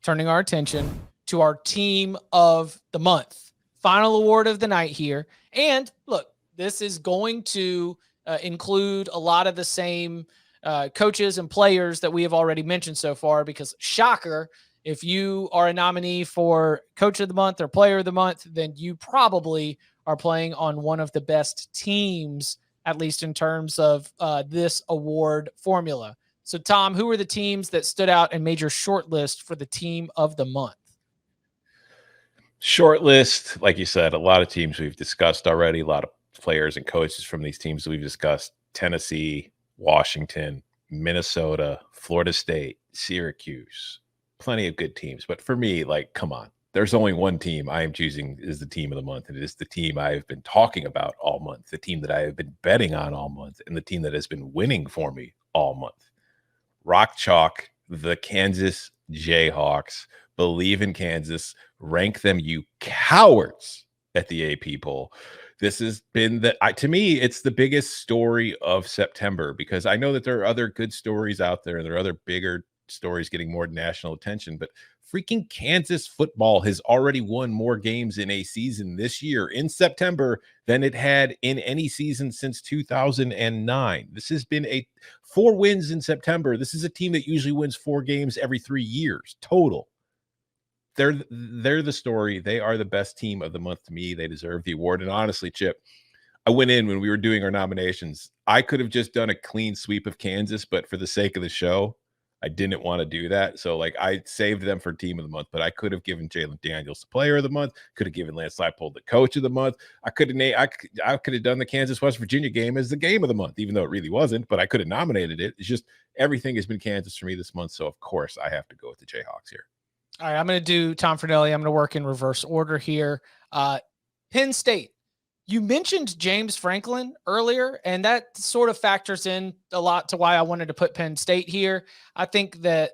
turning our attention to our team of the month. Final award of the night here. And look, this is going to include a lot of the same coaches and players that we have already mentioned so far, because shocker, if you are a nominee for coach of the month or player of the month, then you probably are playing on one of the best teams, at least in terms of this award formula. So, Tom, who are the teams that stood out and made your short list for the team of the month? Short list, like you said, a lot of teams we've discussed already, a lot of players and coaches from these teams we've discussed: Tennessee, Washington, Minnesota, Florida State, Syracuse. Plenty of good teams. But for me, like, come on. There's only one team I am choosing is the team of the month, and it is the team I have been talking about all month, the team that I have been betting on all month, and the team that has been winning for me all month. Rock chalk, the Kansas Jayhawks. Believe in Kansas. Rank them, you cowards, at the AP poll. This has been to me, it's the biggest story of September, because I know that there are other good stories out there, and there are other bigger stories getting more national attention, but freaking Kansas football has already won more games in a season this year in September than it had in any season since 2009. This has been 4 wins in September. This is a team that usually wins 4 games every 3 years total. They're the story. They are the best team of the month to me. They deserve the award. And honestly, Chip, I went in when we were doing our nominations. I could have just done a clean sweep of Kansas, but for the sake of the show, I didn't want to do that. So, like, I saved them for team of the month, but I could have given Jalen Daniels the player of the month, could have given Lance Leipold the coach of the month. I could have done the Kansas West Virginia game as the game of the month, even though it really wasn't, but I could have nominated it. It's just everything has been Kansas for me this month. So, of course, I have to go with the Jayhawks here. All right, I'm going to do Tom Fornelli. I'm going to work in reverse order here. Penn State. You mentioned James Franklin earlier, and that sort of factors in a lot to why I wanted to put Penn State here. I think that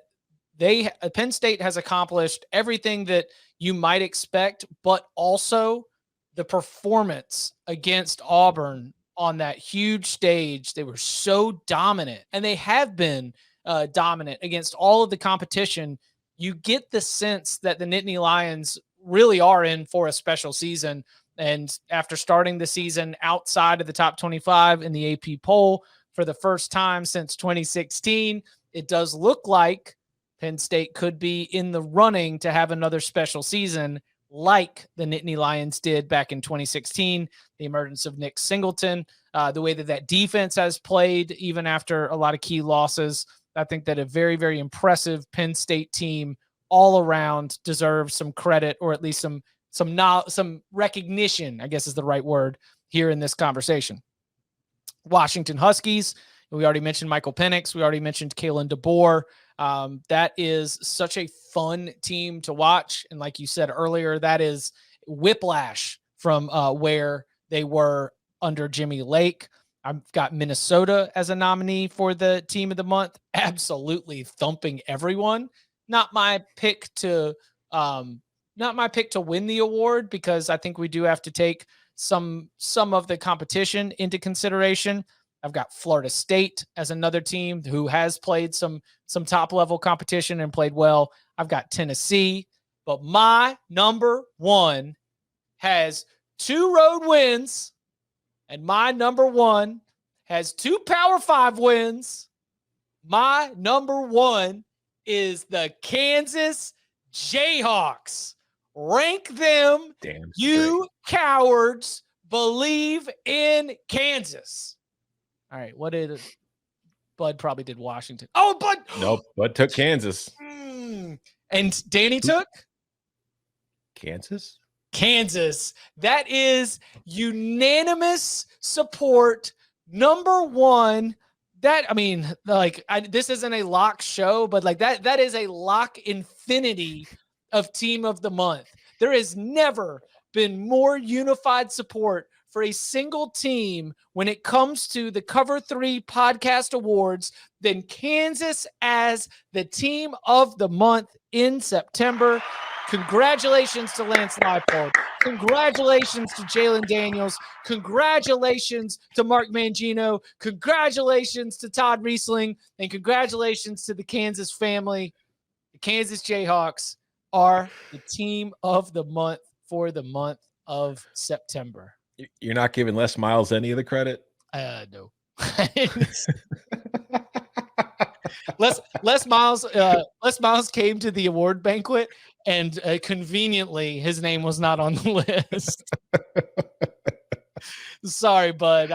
Penn State has accomplished everything that you might expect, but also the performance against Auburn on that huge stage. They were so dominant, and they have been dominant against all of the competition. You get the sense that the Nittany Lions really are in for a special season. And after starting the season outside of the top 25 in the AP poll for the first time since 2016, it does look like Penn State could be in the running to have another special season like the Nittany Lions did back in 2016, the emergence of Nick Singleton, the way that defense has played even after a lot of key losses. I think that a very, very impressive Penn State team all around deserves some credit, or at least some recognition, I guess is the right word here in this conversation. Washington Huskies. We already mentioned Michael Penix. We already mentioned Kalen DeBoer. That is such a fun team to watch. And like you said earlier, that is whiplash from where they were under Jimmy Lake. I've got Minnesota as a nominee for the team of the month. Absolutely thumping everyone. Not my pick to win the award, because I think we do have to take some of the competition into consideration. I've got Florida State as another team who has played some top level competition and played well. I've got Tennessee, but my number one has 2 road wins, and my number one has 2 Power 5 wins. My number one is the Kansas Jayhawks. Rank them, you cowards. Believe in Kansas. All right, what did Bud probably did Washington? Oh, Bud. Nope, Bud took Kansas. And Danny took Kansas. That is unanimous support. Number one. This isn't a lock show, but like that is a lock infinity of team of the month. There has never been more unified support for a single team when it comes to the Cover 3 podcast awards than Kansas as the team of the month in September. Congratulations to Lance Leipold. Congratulations to Jalen Daniels. Congratulations to Mark Mangino. Congratulations to Todd Riesling. And congratulations to the Kansas family, the Kansas Jayhawks. are the team of the month for the month of September? You're not giving Les Miles any of the credit? No. Les Miles came to the award banquet, and conveniently his name was not on the list. Sorry, bud.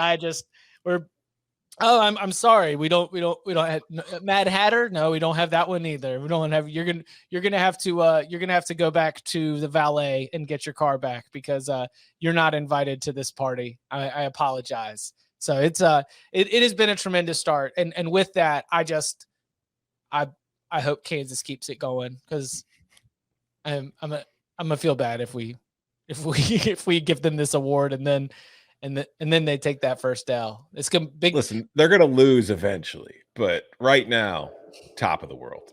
I'm sorry. We don't have Mad Hatter. No, we don't have that one either. We don't have. You're gonna have to go back to the valet and get your car back because you're not invited to this party. I apologize. So it has been a tremendous start, and with that, I hope Kansas keeps it going because I'm gonna feel bad if we give them this award and then they take that first L. It's gonna big. Listen, they're gonna lose eventually, but right now, top of the world.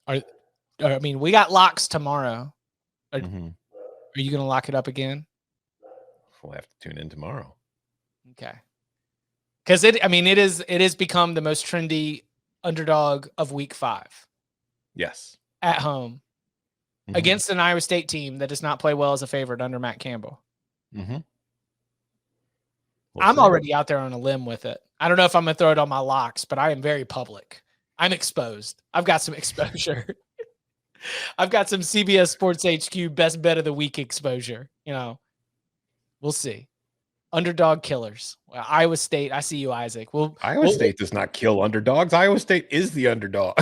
I mean, we got locks tomorrow. Are you gonna lock it up again? We'll have to tune in tomorrow. Okay. Because it has become the most trendy underdog of week 5. Yes. At home. Against an Iowa State team that does not play well as a favorite under Matt Campbell. I'm already out there on a limb with it. I don't know if I'm going to throw it on my locks, but I am very public. I'm exposed. I've got some exposure. I've got some CBS Sports HQ best bet of the week exposure. We'll see. Underdog killers. Iowa State. I see you, Isaac. Iowa State does not kill underdogs. Iowa State is the underdog.